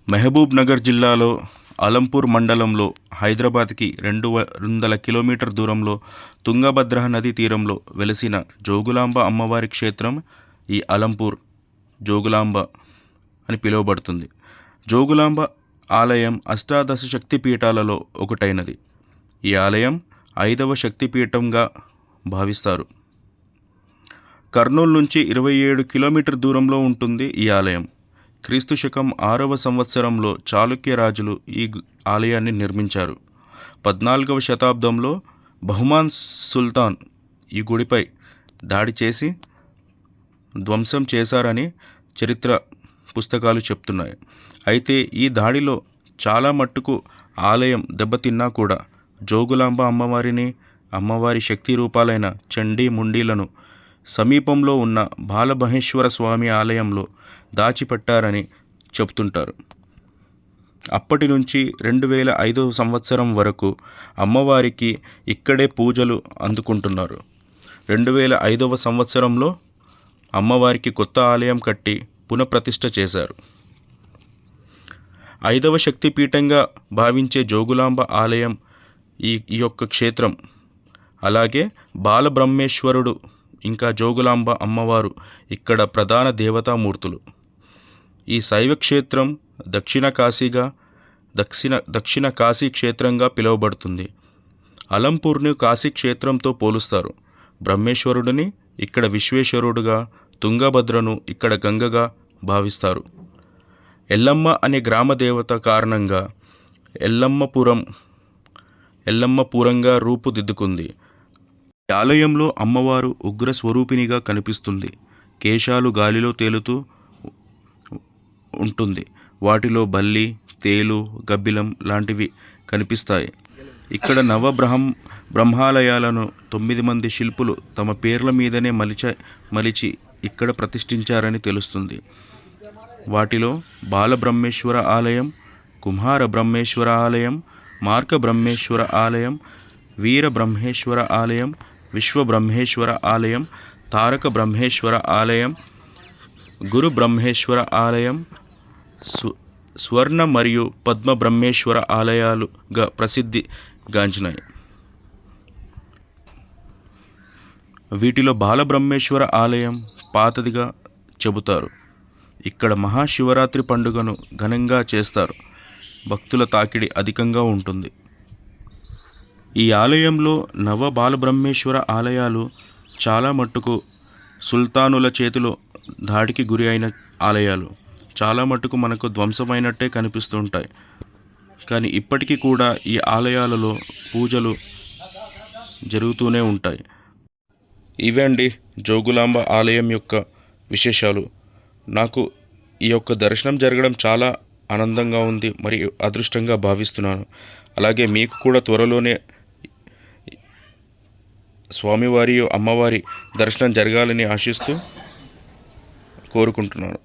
మహబూబ్ నగర్ జిల్లాలో అలంపూర్ మండలంలో హైదరాబాద్కి 200 కిలోమీటర్ దూరంలో తుంగభద్ర నదీ తీరంలో వెలిసిన జోగులాంబ అమ్మవారి క్షేత్రం ఈ అలంపూర్ జోగులాంబ అని పిలువబడుతుంది. జోగులాంబ ఆలయం అష్టాదశ శక్తిపీఠాలలో ఒకటైనది. ఈ ఆలయం 5వ శక్తిపీఠంగా భావిస్తారు. కర్నూలు నుంచి 27 కిలోమీటర్ దూరంలో ఉంటుంది ఈ ఆలయం. క్రీస్తు శకం 6వ సంవత్సరంలో చాళుక్య రాజులు ఈ ఆలయాన్ని నిర్మించారు. 14వ శతాబ్దంలో బహుమాన్ సుల్తాన్ ఈ గుడిపై దాడి చేసి ధ్వంసం చేశారని చరిత్ర పుస్తకాలు చెప్తున్నాయి. అయితే ఈ దాడిలో చాలా మట్టుకు ఆలయం దెబ్బతిన్నా కూడా జోగులాంబ అమ్మవారిని, అమ్మవారి శక్తి రూపాలైన చండీ ముండీలను సమీపంలో ఉన్న బాలమహేశ్వర స్వామి ఆలయంలో దాచిపెట్టారని చెబుతుంటారు. అప్పటి నుంచి 2005 సంవత్సరం వరకు అమ్మవారికి ఇక్కడే పూజలు అందుకుంటున్నారు. 2005వ సంవత్సరంలో అమ్మవారికి కొత్త ఆలయం కట్టి పునఃప్రతిష్ఠ చేశారు. 5వ శక్తిపీఠంగా భావించే జోగులాంబ ఆలయం ఈ యొక్క క్షేత్రం. అలాగే బాలబ్రహ్మేశ్వరుడు ఇంకా జోగులాంబ అమ్మవారు ఇక్కడ ప్రధాన దేవతామూర్తులు. ఈ శైవ క్షేత్రం దక్షిణ కాశీ క్షేత్రంగా పిలువబడుతుంది. అలంపూర్ను కాశీ క్షేత్రంతో పోలుస్తారు. బ్రహ్మేశ్వరుడిని ఇక్కడ విశ్వేశ్వరుడుగా, తుంగభద్రను ఇక్కడ గంగగా భావిస్తారు. ఎల్లమ్మ అనే గ్రామ దేవత కారణంగా ఎల్లమ్మపురంగా రూపుదిద్దుకుంది. ఈ ఆలయంలో అమ్మవారు ఉగ్ర స్వరూపిణిగా కనిపిస్తుంది. కేశాలు గాలిలో తేలుతూ ఉంటుంది. వాటిలో బల్లి, తేలు, గబ్బిలం లాంటివి కనిపిస్తాయి. ఇక్కడ బ్రహ్మాలయాలను 9 మంది శిల్పులు తమ పేర్ల మీదనే మలిచి ఇక్కడ ప్రతిష్ఠించారని తెలుస్తుంది. వాటిలో బాలబ్రహ్మేశ్వర ఆలయం, కుమార బ్రహ్మేశ్వర ఆలయం, మార్క బ్రహ్మేశ్వర ఆలయం, వీర బ్రహ్మేశ్వర ఆలయం, విశ్వబ్రహ్మేశ్వర ఆలయం, తారక బ్రహ్మేశ్వర ఆలయం, గురు బ్రహ్మేశ్వర ఆలయం, స్వర్ణ మరియు పద్మ బ్రహ్మేశ్వర ఆలయాలుగా ప్రసిద్ధి గాంచినాయి. వీటిలో బాలబ్రహ్మేశ్వర ఆలయం పాతదిగా చెబుతారు. ఇక్కడ మహాశివరాత్రి పండుగను ఘనంగా చేస్తారు. భక్తుల తాకిడి అధికంగా ఉంటుంది. ఈ ఆలయంలో నవ బాలబ్రహ్మేశ్వర ఆలయాలు చాలా మట్టుకు సుల్తానుల చేతిలో దాడికి గురి అయిన ఆలయాలు. చాలా మట్టుకు మనకు ధ్వంసమైనట్టే కనిపిస్తుంటాయి. కానీ ఇప్పటికీ కూడా ఈ ఆలయాలలో పూజలు జరుగుతూనే ఉంటాయి. ఇవే అండి జోగులాంబ ఆలయం యొక్క విశేషాలు. నాకు ఈ యొక్క దర్శనం జరగడం చాలా ఆనందంగా ఉంది, మరియు అదృష్టంగా భావిస్తున్నాను. అలాగే మీకు కూడా త్వరలోనే స్వామివారి, అమ్మవారి దర్శనం జరగాలని ఆశిస్తూ కోరుకుంటున్నాను.